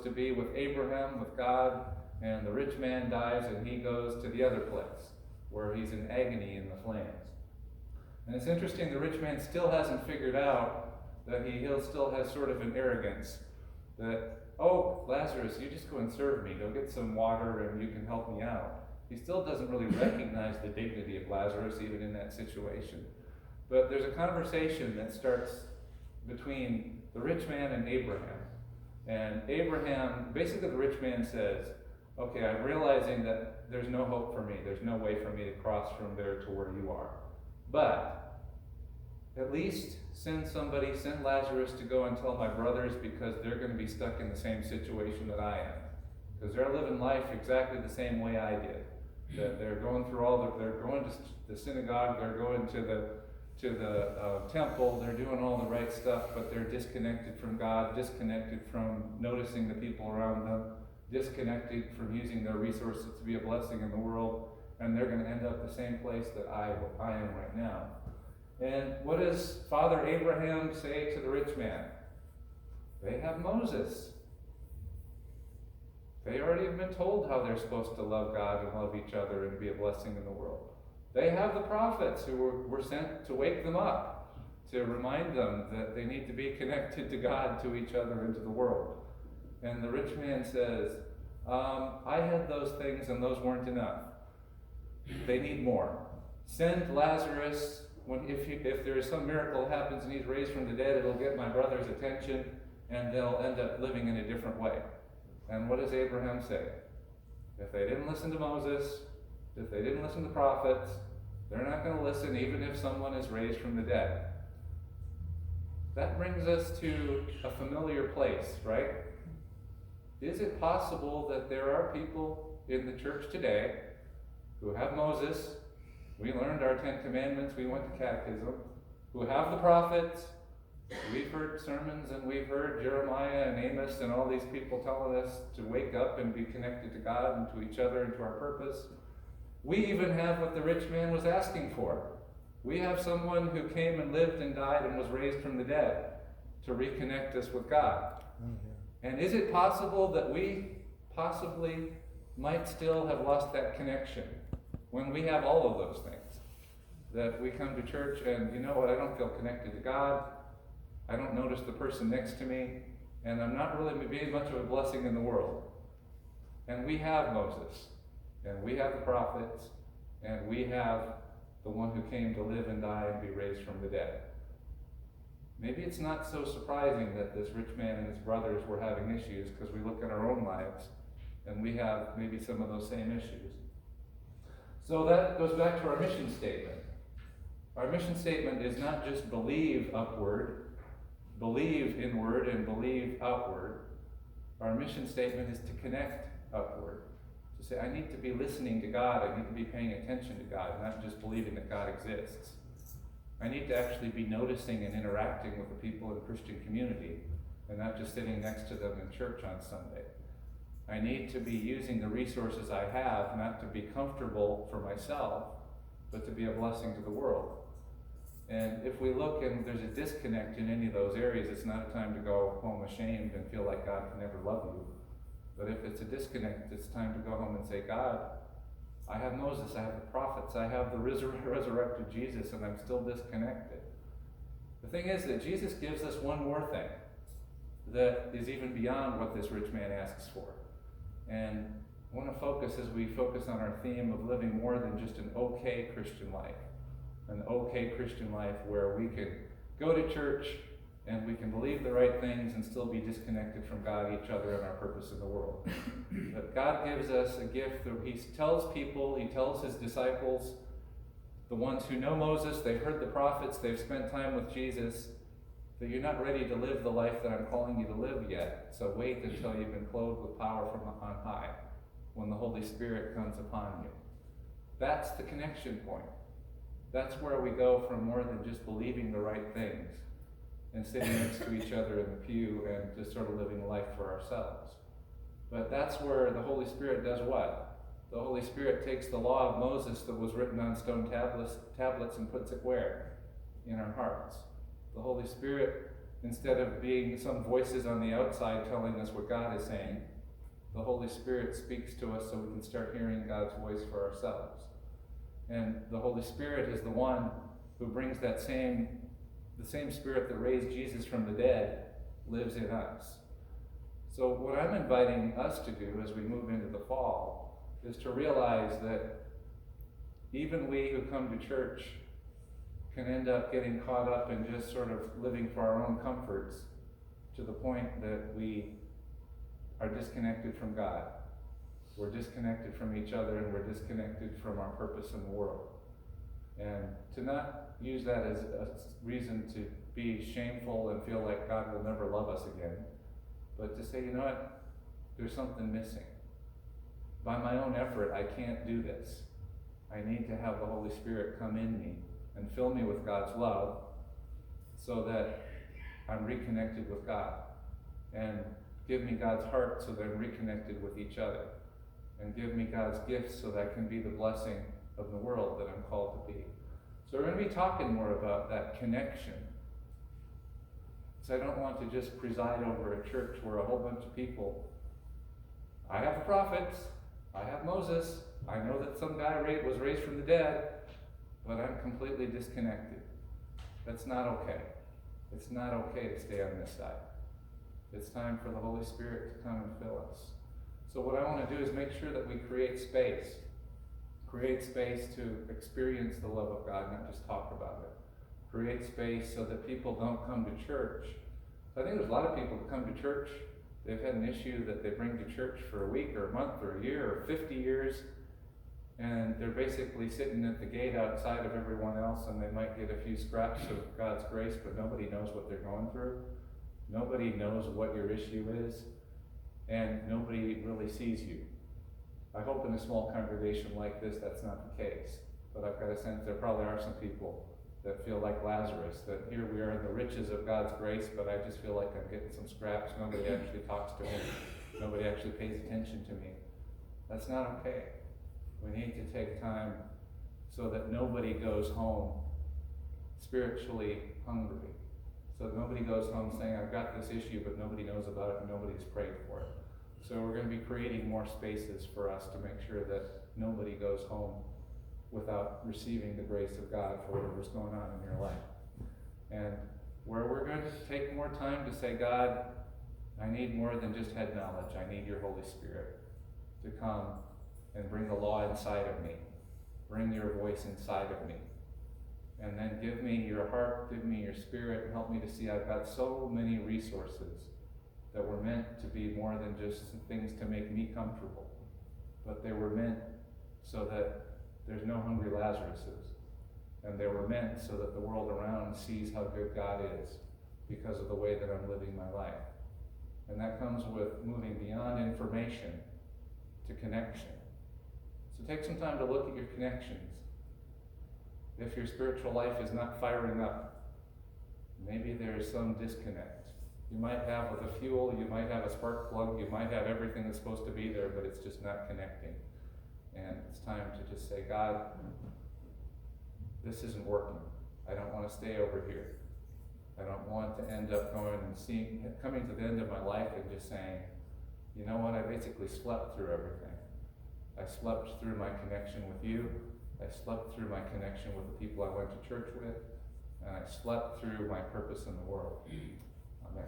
to be with Abraham, with God, and the rich man dies and he goes to the other place where he's in agony in the flames. And it's interesting, the rich man still hasn't figured out that he still has sort of an arrogance that, oh, Lazarus, you just go and serve me. Go get some water and you can help me out. He still doesn't really recognize the dignity of Lazarus even in that situation. But there's a conversation that starts between the rich man and Abraham. And Abraham, basically the rich man says, okay, I'm realizing that there's no hope for me. There's no way for me to cross from there to where you are. But at least send Lazarus to go and tell my brothers, because they're going to be stuck in the same situation that I am. Because they're living life exactly the same way I did. That they're going through they're going to the synagogue, they're going to the temple, they're doing all the right stuff, but they're disconnected from God, disconnected from noticing the people around them, disconnected from using their resources to be a blessing in the world, and they're going to end up the same place that I am right now. And what does Father Abraham say to the rich man? They have Moses. They already have been told how they're supposed to love God and love each other and be a blessing in the world. They have the prophets who were sent to wake them up, to remind them that they need to be connected to God, to each other, and to the world. And the rich man says, I had those things and those weren't enough. They need more. Send Lazarus. If there is some miracle happens and he's raised from the dead, it'll get my brother's attention and they'll end up living in a different way. And what does Abraham say? If they didn't listen to Moses, if they didn't listen to the prophets, they're not going to listen even if someone is raised from the dead. That brings us to a familiar place, right? Is it possible that there are people in the church today who have Moses, we learned our 10 Commandments, we went to catechism, who have the prophets, we've heard sermons and we've heard Jeremiah and Amos and all these people telling us to wake up and be connected to God and to each other and to our purpose. We even have what the rich man was asking for. We have someone who came and lived and died and was raised from the dead to reconnect us with God. Mm-hmm. And is it possible that we possibly might still have lost that connection when we have all of those things? That we come to church and, you know what, I don't feel connected to God. I don't notice the person next to me, and I'm not really being much of a blessing in the world. And we have Moses, and we have the prophets, and we have the one who came to live and die and be raised from the dead. Maybe it's not so surprising that this rich man and his brothers were having issues, because we look at our own lives, and we have maybe some of those same issues. So that goes back to our mission statement. Our mission statement is not just believe upward, believe inward, and believe outward. Our mission statement is to connect upward. To say, I need to be listening to God, I need to be paying attention to God, not just believing that God exists. I need to actually be noticing and interacting with the people in the Christian community, and not just sitting next to them in church on Sunday. I need to be using the resources I have, not to be comfortable for myself, but to be a blessing to the world. And if we look and there's a disconnect in any of those areas, it's not a time to go home ashamed and feel like God can never love you. But if it's a disconnect, it's time to go home and say, God, I have Moses, I have the prophets, I have the resurrected Jesus, and I'm still disconnected. The thing is that Jesus gives us one more thing that is even beyond what this rich man asks for. And I want to focus, as we focus on our theme of living more than just an okay Christian life. An okay Christian life where we can go to church and we can believe the right things and still be disconnected from God, each other, and our purpose in the world. But God gives us a gift that He tells people, He tells His disciples, the ones who know Moses, they've heard the prophets, they've spent time with Jesus, that you're not ready to live the life that I'm calling you to live yet. So wait until you've been clothed with power from on high, when the Holy Spirit comes upon you. That's the connection point. That's where we go from more than just believing the right things and sitting next to each other in the pew and just sort of living life for ourselves. But that's where the Holy Spirit does what? The Holy Spirit takes the law of Moses that was written on stone tablets and puts it where? In our hearts. The Holy Spirit instead of being some voices on the outside telling us what God is saying, the Holy Spirit speaks to us so we can start hearing God's voice for ourselves. And the Holy Spirit is the one who brings the same Spirit that raised Jesus from the dead lives in us. So what I'm inviting us to do as we move into the fall is to realize that even we who come to church can end up getting caught up in just sort of living for our own comforts to the point that we are disconnected from God. We're disconnected from each other, and we're disconnected from our purpose in the world. And to not use that as a reason to be shameful and feel like God will never love us again, but to say, you know what, there's something missing. By my own effort, I can't do this. I need to have the Holy Spirit come in me and fill me with God's love so that I'm reconnected with God. And give me God's heart so that I'm reconnected with each other. And give me God's gifts so that I can be the blessing of the world that I'm called to be. So we're going to be talking more about that connection. So I don't want to just preside over a church where a whole bunch of people, I have the prophets, I have Moses, I know that some guy was raised from the dead, but I'm completely disconnected. That's not okay. It's not okay to stay on this side. It's time for the Holy Spirit to come and fill us. So what I want to do is make sure that we create space. Create space to experience the love of God, not just talk about it. Create space so that people don't come to church. I think there's a lot of people who come to church, they've had an issue that they bring to church for a week or a month or a year or 50 years, and they're basically sitting at the gate outside of everyone else, and they might get a few scraps of God's grace, but nobody knows what they're going through. Nobody knows what your issue is, and nobody really sees you. I hope in a small congregation like this, that's not the case. But I've got a sense there probably are some people that feel like Lazarus, that here we are in the riches of God's grace, but I just feel like I'm getting some scraps. Nobody actually talks to me. Nobody actually pays attention to me. That's not okay. We need to take time so that nobody goes home spiritually hungry. So that nobody goes home saying, I've got this issue, but nobody knows about it and nobody's prayed for it. So we're going to be creating more spaces for us to make sure that nobody goes home without receiving the grace of God for whatever's going on in your life. And where we're going to take more time to say, God, I need more than just head knowledge. I need your Holy Spirit to come and bring the law inside of me. Bring your voice inside of me. And then give me your heart, give me your spirit, and help me to see I've got so many resources that were meant to be more than just things to make me comfortable. But they were meant so that there's no hungry Lazaruses. And they were meant so that the world around sees how good God is because of the way that I'm living my life. And that comes with moving beyond information to connection. So take some time to look at your connections. If your spiritual life is not firing up, maybe there's some disconnect. You might have with a fuel, you might have a spark plug, you might have everything that's supposed to be there, but it's just not connecting. And it's time to just say, God, this isn't working. I don't want to stay over here. I don't want to end up going and coming to the end of my life and just saying, you know what, I basically slept through everything. I slept through my connection with you. I slept through my connection with the people I went to church with. And I slept through my purpose in the world. Amen.